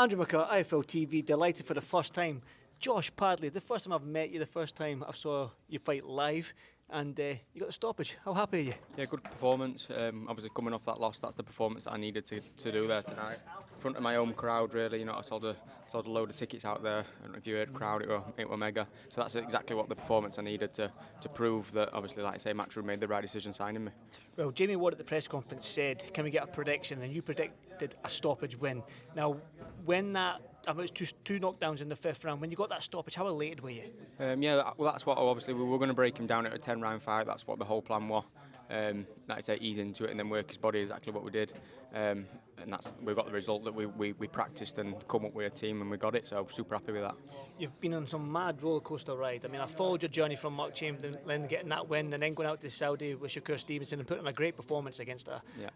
Andrew McCart, iFLTV, delighted for the first time. Josh Padley, the first time I've met you, the first time I saw you fight live, and you got the stoppage. How happy are you? Yeah, good performance. Obviously coming off that loss, that's the performance that I needed to do there tonight. In front of my home crowd, really. You know, I saw the load of tickets out there. I don't know if you heard crowd, it were mega. So that's exactly what the performance I needed to prove that, obviously, like I say, Matchroom made the right decision signing me. Well, Jamie Ward at the press conference said, can we get a prediction? And you predicted a stoppage win. Now, when that, it was two knockdowns in the fifth round, when you got that stoppage, how elated were you? Yeah, well, that's what, obviously, we were going to break him down at a 10-round fight. That's what the whole plan was. Like I say, ease into it and then work his body, exactly what we did. And we've got the result that we practiced and come up with a team, and we got it, so super happy with that. You've been on some mad roller coaster ride. I mean, I followed your journey from Mark Chamberlain getting that win and then going out to Saudi with Shakur Stevenson and putting in a great performance against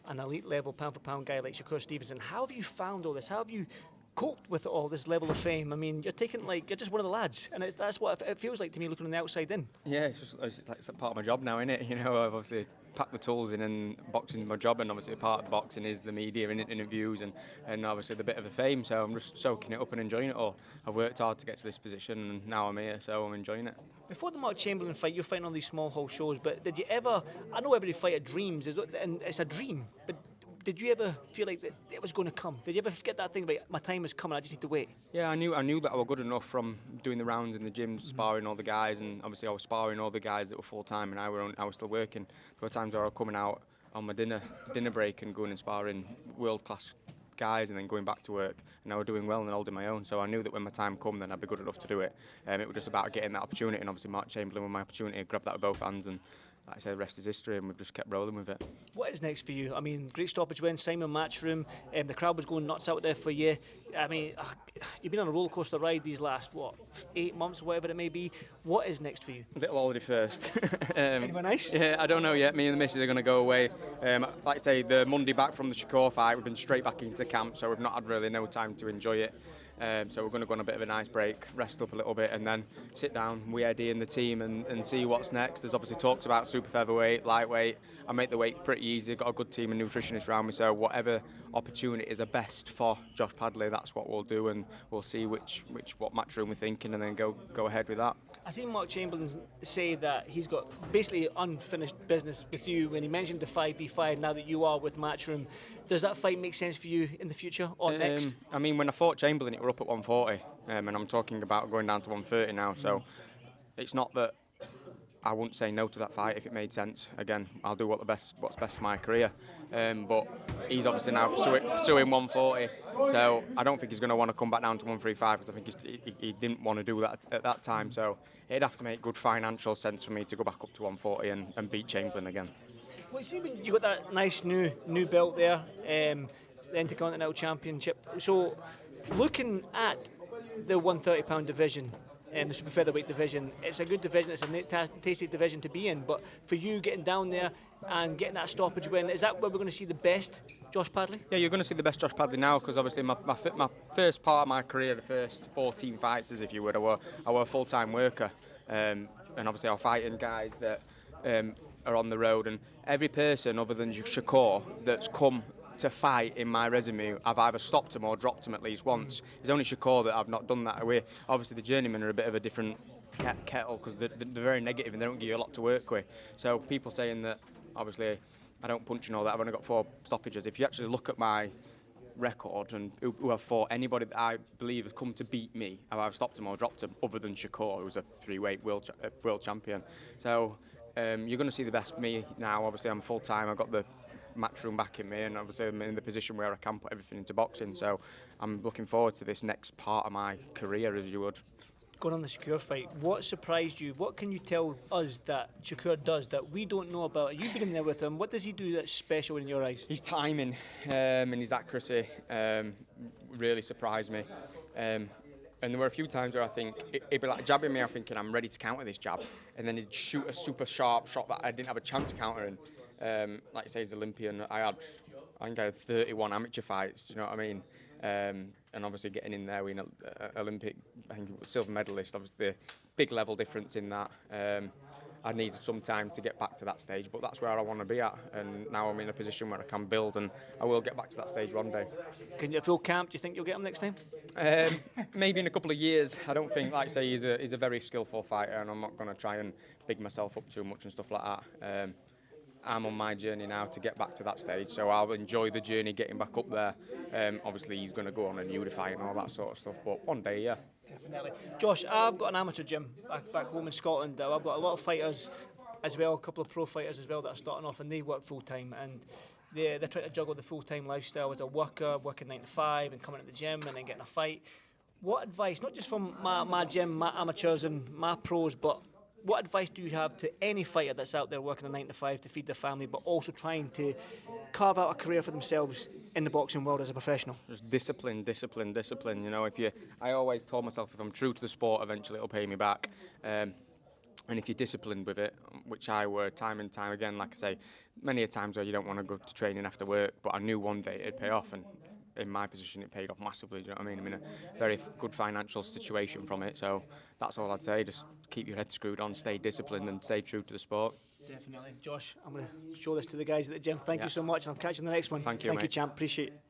an elite level pound for pound guy like Shakur Stevenson. How have you found all this? How have you coped with all this level of fame? I mean, you're just one of the lads, and that's what it feels like to me looking on the outside in. Yeah, it's part of my job now, isn't it? You know, I've obviously packed the tools in, and boxing is my job, and obviously part of boxing is the media and interviews and obviously the bit of the fame, so I'm just soaking it up and enjoying it all. I've worked hard to get to this position, and now I'm here, so I'm enjoying it. Before the Mark Chamberlain fight, you're fighting on these small hall shows, but did you ever, I know every fighter dreams, and it's a dream, but did you ever feel like that it was going to come? Did you ever get that thing about my time is coming, I just need to wait? Yeah, I knew that I was good enough from doing the rounds in the gym, sparring all the guys, and obviously I was sparring all the guys that were full time, and I was still working. There were times where I was coming out on my dinner break and going and sparring world class guys, and then going back to work, and I was doing well and holding my own. So I knew that when my time come, then I'd be good enough to do it. It was just about getting that opportunity, and obviously Mark Chamberlain with my opportunity, I grabbed that with both hands, and like I said, the rest is history, and we've just kept rolling with it. What is next for you? I mean, great stoppage win, Simon Matchroom, the crowd was going nuts out there for you. I mean, you've been on a roller coaster ride these last, 8 months, whatever it may be. What is next for you? A little holiday first. Anyone nice? Yeah, I don't know yet. Me and the missus are going to go away. Like I say, the Monday back from the Shakur fight, we've been straight back into camp, so we've not had really no time to enjoy it. So we're going to go on a bit of a nice break, rest up a little bit, and then sit down, we Eddie and the team, and see what's next. There's obviously talks about super featherweight, lightweight. I make the weight pretty easy, got a good team and nutritionists around me, so whatever opportunities are best for Josh Padley, that's what we'll do, and we'll see what Matchroom we're thinking, and then go ahead with that. I seen Mark Chamberlain say that he's got basically unfinished business with you when he mentioned the 5v5 now that you are with Matchroom. Does that fight make sense for you in the future or next? I mean, when I fought Chamberlain, it were up at 140, and I'm talking about going down to 130 now, so it's not that I wouldn't say no to that fight if it made sense. Again, I'll do what's best for my career. But he's obviously now pursuing 140, so I don't think he's going to want to come back down to 135 because I think he didn't want to do that at that time. So it'd have to make good financial sense for me to go back up to 140 and beat Chamberlain again. Well, you see, when you got that nice new belt there, the Intercontinental Championship. So looking at the 130-pound division, the super featherweight division, it's a good division, it's a tasty division to be in, but for you getting down there and getting that stoppage win, is that where we're going to see the best Josh Padley? Yeah, you're going to see the best Josh Padley now, because obviously my first part of my career, the first 14 fights, as if you would, I were a full-time worker, and obviously I'm fighting guys that are on the road, and every person other than Shakur that's come to fight in my resume, I've either stopped him or dropped him at least once. It's only Shakur that I've not done that away. Obviously the journeymen are a bit of a different kettle because they're very negative and they don't give you a lot to work with. So people saying that obviously I don't punch and all that, I've only got 4 stoppages. If you actually look at my record and who I've fought, anybody that I believe has come to beat me, I've either stopped him or dropped him, other than Shakur, who's a 3-weight world champion. So you're going to see the best of me now. Obviously I'm full-time, I've got the Matchroom backing me, and obviously I'm in the position where I can put everything into boxing, so I'm looking forward to this next part of my career, as you would. Going on the Shakur fight, what surprised you? What can you tell us that Shakur does that we don't know about? You've been in there with him. What does he do that's special in your eyes? His timing and his accuracy really surprised me. And there were a few times where I think he'd be like jabbing me, I'm thinking I'm ready to counter this jab, and then he'd shoot a super sharp shot that I didn't have a chance of countering. Like you say, he's Olympian. I think I had 31 amateur fights, you know what I mean? And obviously getting in there, we Olympic, I think silver medalist, obviously the big level difference in that. I needed some time to get back to that stage, but that's where I want to be at, and now I'm in a position where I can build, and I will get back to that stage one day. Can you full camp? Do you think you'll get him next time? Maybe in a couple of years. I don't think, like I say, he's a very skillful fighter, and I'm not going to try and big myself up too much and stuff like that. I'm on my journey now to get back to that stage, so I'll enjoy the journey getting back up there. Obviously, he's going to go on and unify and all that sort of stuff, but one day, yeah. Definitely. Josh, I've got an amateur gym back home in Scotland. I've got a lot of fighters as well, a couple of pro fighters as well that are starting off, and they work full time, and they're trying to juggle the full time lifestyle as a worker, working 9 to 5 and coming to the gym and then getting a fight. What advice, not just from my gym, my amateurs and my pros, but what advice do you have to any fighter that's out there working a 9 to 5 to feed their family, but also trying to carve out a career for themselves in the boxing world as a professional? Just discipline, discipline, discipline. You know, I always told myself if I'm true to the sport, eventually it'll pay me back. And if you're disciplined with it, which I were time and time again, like I say, many a times where you don't want to go to training after work, but I knew one day it'd pay off, and in my position it paid off massively. Do you know what I mean? I'm in a very good financial situation from it, so that's all I'd say. Just keep your head screwed on, stay disciplined, and stay true to the sport. Definitely. Josh, I'm going to show this to the guys at the gym. Thank you so much, and I'll catch you in the next one. Thank you, mate. Champ. Appreciate it.